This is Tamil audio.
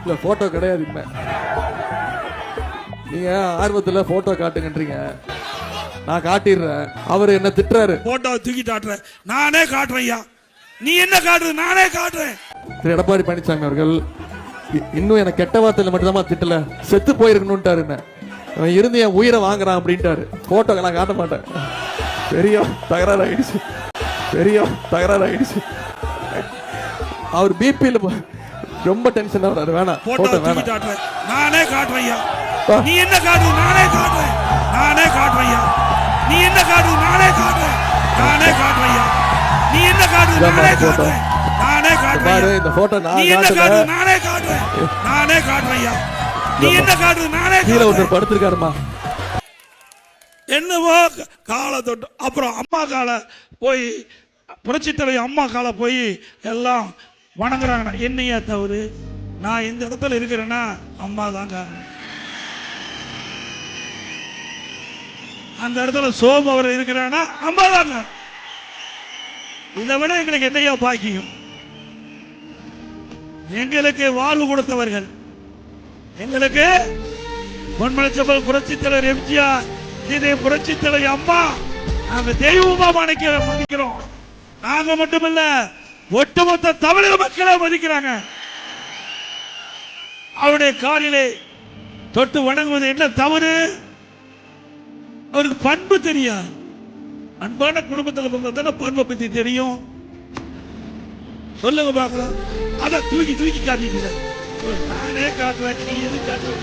இல்ல போட்டோ கிடையாது. நீங்க ஆர்வத்துல போட்டோ காட்டுங்கன்றீங்க, நான் காட்டிடுறேன். அவர் என்ன திட்டுறாரு. போட்டோ தூக்கி காட்டுறேன், நானே காட்டுறேன் ஐயா. நீ என்ன காட்டுறது, நானே காட்டுறேன். திரு எடப்பாடி பழனிசாமி அவர்கள் இன்னும் எனக்கு கெட்ட வார்த்தையில மட்டும்தான் திட்டல, செத்து போயிருக்கணும்ட்டாரு. என்ன இருந்து என் உயிரை வாங்குறான் அப்படின்ட்டாரு. போட்டோ நான் காட்ட மாட்டேன். பெரிய தகராறு ஆயிடுச்சு, பெரிய தகராறு ஆயிடுச்சு. அவர் பிபியில் ரொம்ப டென்ஷன் ஆகுறாரு. வேணாம், போட்டோ வேணாம், நானே காட்டுறேன் ஐயா. நீ என்ன காட்டுறது, நானே காட்டுறேன், நானே காட்டுறேன் ஐயா. நீ என்ன காட்டுறது, நானே காட்டுறேன், நானே காட்டுறேன் ஐயா. நீ என்ன காட்டுறது, நானே காட்டுறேன், நானே காட்டுறேன். இந்த போட்டோ நீ என்ன காட்டுறது, நானே காட்டுறேன், நானே காட்டுறேன் ஐயா. நீ என்ன காட்டுறது, நானே கீழே ஒருத்தர் படுத்திருக்காருமா. என்னவோ காலை தொட்டு அப்புறம் அம்மா காலை போய் புரட்சித்தலை அம்மா காலை போய் எல்லாம் வணங்குறாங்க. என்னையா தவறு, நான் இந்த இடத்துல இருக்கிறேன்னா அம்மா தாங்க. அந்த இடத்துல சோமு அவர் இருக்கிறான்னா அம்மா தாங்க. இதை விட எங்களுக்கு என்னையா பாக்கியம். எங்களுக்கு வாழ்வு கொடுத்தவர்கள், எங்களுக்கு பொன்மனச்செம்மல் புரட்சித்தலைவர் எம்ஜிஆர், இதே புரட்சித்தலை அம்மா, நாங்க தெய்வமா மதிக்கிறோம். நாங்க மட்டுமல்ல, ஒட்டுமொத்த தமிழக மக்களை மதிக்கிறாங்க. அவருடைய காலிலே தொட்டு வணங்குவது என்ன தவறு? அவருக்கு பண்பு தெரியாது. அன்பான குடும்பத்தில் பிறந்ததான பண்பை பத்தி தெரியும். சொல்லுங்க பார்க்கலாம். அதை தூக்கி தூக்கி காட்டிட்டு நானே காட்டுறேன், நீ எது காட்டுற?